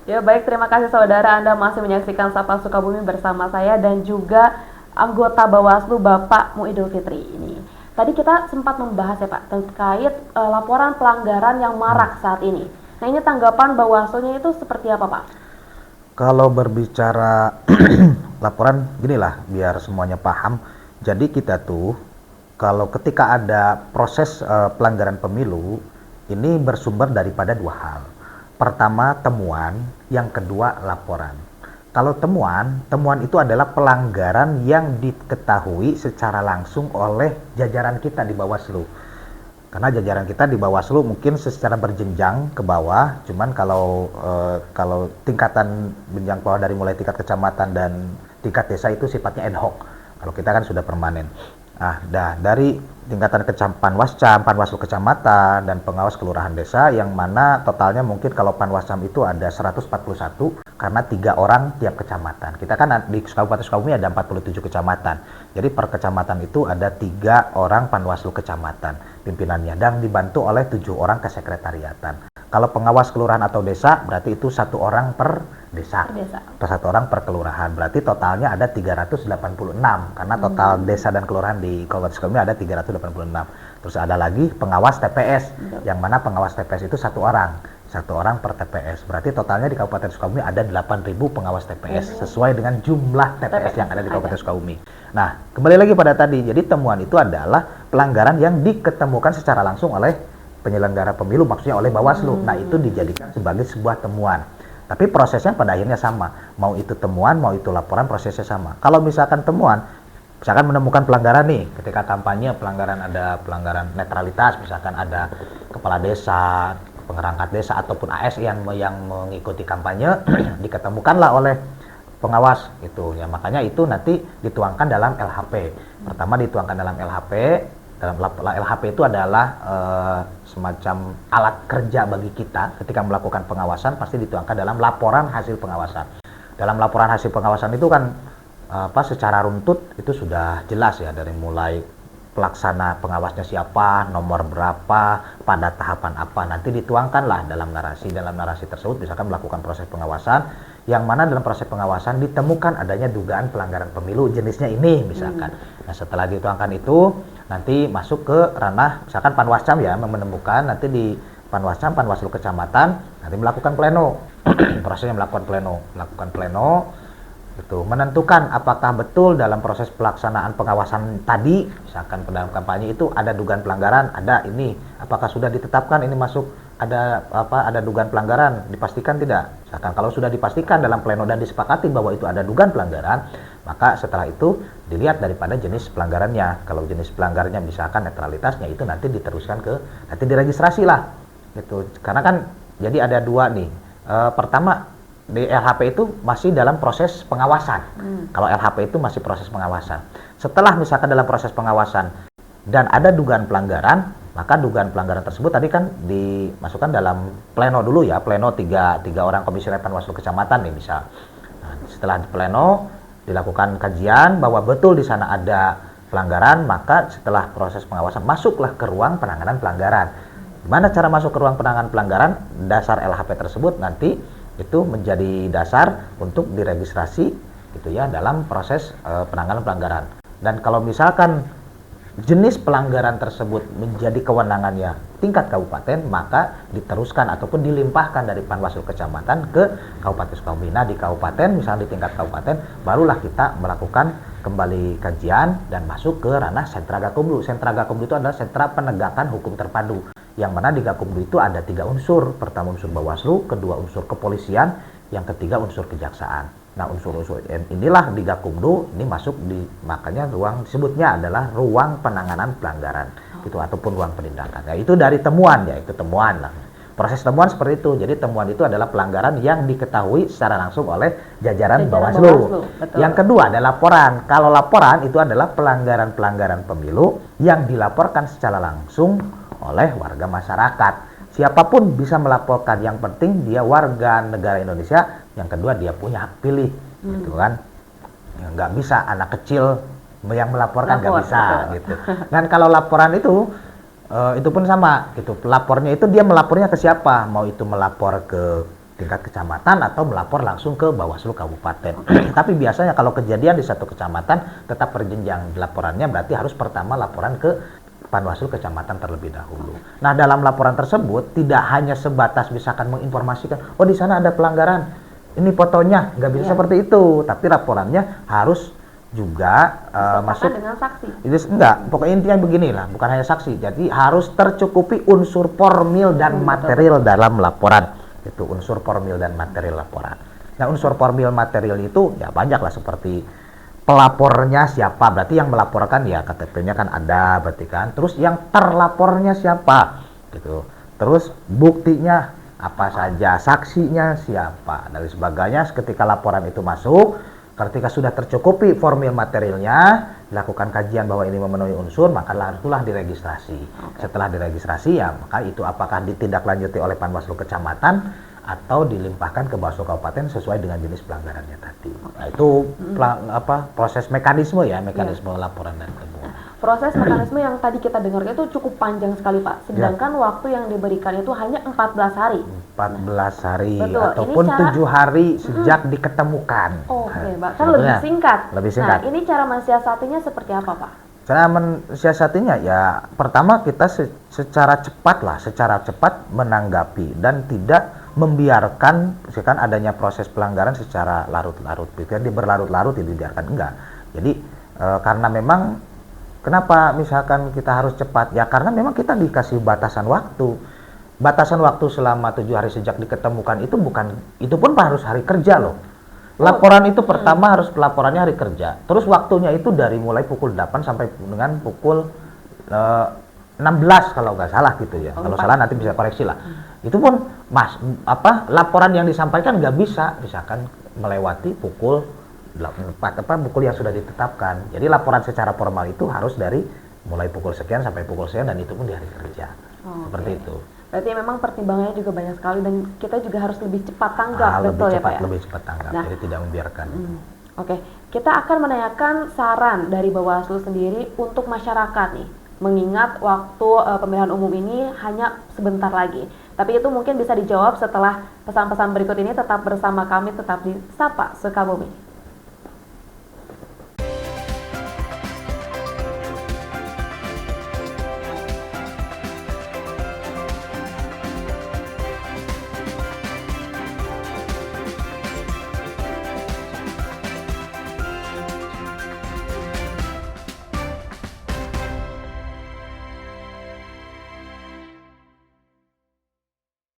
Ya baik, terima kasih saudara, Anda masih menyaksikan Sapa Sukabumi bersama saya dan juga anggota Bawaslu Bapak Muidul Fitri ini. Tadi kita sempat membahas ya Pak terkait laporan pelanggaran yang marak saat ini. Nah ini tanggapan Bawaslu-nya itu seperti apa Pak? Kalau berbicara laporan, ginilah biar semuanya paham. Jadi kita tuh kalau ketika ada proses pelanggaran pemilu, ini bersumber daripada dua hal. Pertama temuan, yang kedua laporan. Kalau temuan itu adalah pelanggaran yang diketahui secara langsung oleh jajaran kita di Bawaslu. Karena jajaran kita di Bawaslu mungkin secara berjenjang ke bawah, cuman kalau tingkatan jenjang bawah dari mulai tingkat kecamatan dan tingkat desa itu sifatnya ad hoc. Kalau kita kan sudah permanen. Nah, dari tingkatan Panwascam, Panwaslu kecamatan dan pengawas kelurahan desa yang mana totalnya mungkin kalau Panwascam itu ada 141 karena 3 orang tiap kecamatan. Kita kan di Kabupaten Sukabumi ada 47 kecamatan. Jadi per kecamatan itu ada 3 orang Panwaslu kecamatan pimpinannya dan dibantu oleh 7 orang kesekretariatan. Kalau pengawas kelurahan atau desa berarti itu 1 orang per desa. Per 1 orang per kelurahan. Berarti totalnya ada 386 karena total desa dan kelurahan di Kabupaten Sukabumi ada 386. Terus ada lagi pengawas TPS yang mana pengawas TPS itu 1 orang. 1 orang per TPS. Berarti totalnya di Kabupaten Sukabumi ada 8.000 pengawas TPS sesuai dengan jumlah TPS yang ada di Kabupaten Sukabumi. Nah, kembali lagi pada tadi. Jadi temuan itu adalah pelanggaran yang diketemukan secara langsung oleh penyelenggara pemilu, maksudnya oleh Bawaslu. Nah, itu dijadikan sebagai sebuah temuan. Tapi prosesnya pada akhirnya sama. Mau itu temuan, mau itu laporan, prosesnya sama. Kalau misalkan temuan, misalkan menemukan pelanggaran nih, ketika kampanye ada pelanggaran netralitas, misalkan ada kepala desa, pengerangkat desa ataupun ASN yang mengikuti kampanye diketemukanlah oleh pengawas itu ya, makanya itu nanti dituangkan dalam LHP. Pertama dituangkan dalam LHP. Dalam LHP itu adalah semacam alat kerja bagi kita ketika melakukan pengawasan, pasti dituangkan dalam laporan hasil pengawasan. Dalam laporan hasil pengawasan itu kan secara runtut itu sudah jelas ya, dari mulai pelaksana pengawasnya siapa, nomor berapa, pada tahapan apa, nanti dituangkanlah dalam narasi. Dalam narasi tersebut misalkan melakukan proses pengawasan, yang mana dalam proses pengawasan ditemukan adanya dugaan pelanggaran pemilu jenisnya ini misalkan. Nah, setelah dituangkan itu nanti masuk ke ranah misalkan Panwascam ya, menemukan nanti di Panwascam, Panwaslu kecamatan nanti melakukan pleno. Prosesnya melakukan pleno itu menentukan apakah betul dalam proses pelaksanaan pengawasan tadi, misalkan dalam kampanye itu ada dugaan pelanggaran, ada ini, apakah sudah ditetapkan ini masuk ada dugaan pelanggaran, dipastikan tidak. Misalkan kalau sudah dipastikan dalam pleno dan disepakati bahwa itu ada dugaan pelanggaran, maka setelah itu dilihat daripada jenis pelanggarannya. Kalau jenis pelanggarannya misalkan netralitasnya, itu nanti diteruskan nanti diregistrasi lah gitu. Karena kan jadi ada 2 nih. Pertama di LHP itu masih dalam proses pengawasan. Kalau LHP itu masih proses pengawasan. Setelah misalkan dalam proses pengawasan dan ada dugaan pelanggaran, maka dugaan pelanggaran tersebut tadi kan dimasukkan dalam pleno dulu ya, pleno 3 orang komisioner Panwaslu kecamatan nih misal. Nah, setelah di pleno dilakukan kajian bahwa betul di sana ada pelanggaran, maka setelah proses pengawasan masuklah ke ruang penanganan pelanggaran. Gimana cara masuk ke ruang penanganan pelanggaran? Dasar LHP tersebut nanti itu menjadi dasar untuk diregistrasi gitu ya dalam proses penanganan pelanggaran. Dan kalau misalkan jenis pelanggaran tersebut menjadi kewenangannya tingkat kabupaten, maka diteruskan ataupun dilimpahkan dari Panwaslu kecamatan ke Kabupaten Sukabumi. Nah, di kabupaten, misalnya di tingkat kabupaten, barulah kita melakukan kembali kajian dan masuk ke ranah sentra Gakumdu. Sentra Gakumdu itu adalah sentra penegakan hukum terpadu, yang mana di Gakumdu itu ada 3 unsur. Pertama unsur Bawaslu, kedua unsur kepolisian, yang ketiga unsur kejaksaan. Nah, unsur-unsur inilah di Gakumdu ini masuk makanya ruang disebutnya adalah ruang penanganan pelanggaran gitu, ataupun ruang penindakan. Nah, itu dari temuan ya, itu temuan lah. Proses temuan seperti itu. Jadi temuan itu adalah pelanggaran yang diketahui secara langsung oleh jajaran Bawaslu. Yang kedua ada laporan. Kalau laporan itu adalah pelanggaran-pelanggaran pemilu yang dilaporkan secara langsung oleh warga masyarakat. Siapapun bisa melaporkan, yang penting dia warga negara Indonesia, yang kedua dia punya hak pilih, gitu kan. Nggak bisa anak kecil yang melaporkan, nggak bisa, gitu. Dan kalau laporan itu pun sama, gitu. Pelapornya itu dia melapornya ke siapa? Mau itu melapor ke tingkat kecamatan atau melapor langsung ke Bawaslu Kabupaten. Tapi biasanya kalau kejadian di satu kecamatan tetap berjenjang laporannya, berarti harus pertama laporan ke Panwaslu kecamatan terlebih dahulu. Nah, dalam laporan tersebut tidak hanya sebatas misalkan menginformasikan, oh di sana ada pelanggaran, ini fotonya, nggak bisa seperti itu. Tapi laporannya harus juga masuk dengan saksi. Itu enggak, pokoknya intinya beginilah, bukan hanya saksi. Jadi harus tercukupi unsur formil dan material dalam laporan. Itu unsur formil dan material laporan. Nah, unsur formil material itu ya banyak lah, seperti pelapornya siapa, berarti yang melaporkan ya KTP-nya kan ada, berarti kan. Terus yang terlapornya siapa, gitu. Terus buktinya apa saja, saksinya siapa, dan sebagainya. Ketika laporan itu masuk, ketika sudah tercukupi formil materialnya, dilakukan kajian bahwa ini memenuhi unsur, maka itulah diregistrasi. Setelah diregistrasi ya, maka itu apakah ditindaklanjuti oleh Panwaslu Kecamatan atau dilimpahkan ke Bawaslu Kabupaten sesuai dengan jenis pelanggarannya tadi. Nah, itu proses mekanisme laporan dan temuan. Proses mekanisme yang tadi kita dengar itu cukup panjang sekali, Pak. Sedangkan waktu yang diberikan itu hanya 14 hari. 14 hari Betul. ataupun 7 hari sejak diketemukan. Oke, Pak. Kan lebih singkat. Lebih singkat. Nah, ini cara mensiasatinya seperti apa, Pak? Cara mensiasatinya ya, pertama kita secara cepat menanggapi dan tidak membiarkan misalkan adanya proses pelanggaran secara larut-larut. Jadi berlarut-larut itu dibiarkan, enggak. Jadi karena memang kenapa misalkan kita harus cepat? Ya karena memang kita dikasih batasan waktu. Batasan waktu selama 7 hari sejak diketemukan itu pun harus hari kerja loh. Laporan itu pertama harus pelaporannya hari kerja. Terus waktunya itu dari mulai pukul 8 sampai dengan pukul 16 kalau nggak salah gitu ya. Kalau salah nanti bisa koreksi lah. Itu pun laporan yang disampaikan nggak bisa misalkan melewati pukul 4 pukul yang sudah ditetapkan. Jadi laporan secara formal itu harus dari mulai pukul sekian sampai pukul sekian, dan itu pun di hari kerja. Seperti itu. Berarti memang pertimbangannya juga banyak sekali dan kita juga harus lebih cepat tanggap, betul ya Pak ya? Lebih cepat tanggap, jadi tidak membiarkan. Oke, kita akan menanyakan saran dari Bawaslu sendiri untuk masyarakat nih, mengingat waktu pemilihan umum ini hanya sebentar lagi. Tapi itu mungkin bisa dijawab setelah pesan-pesan berikut ini. Tetap bersama kami, tetap di Sapa Sukabumi.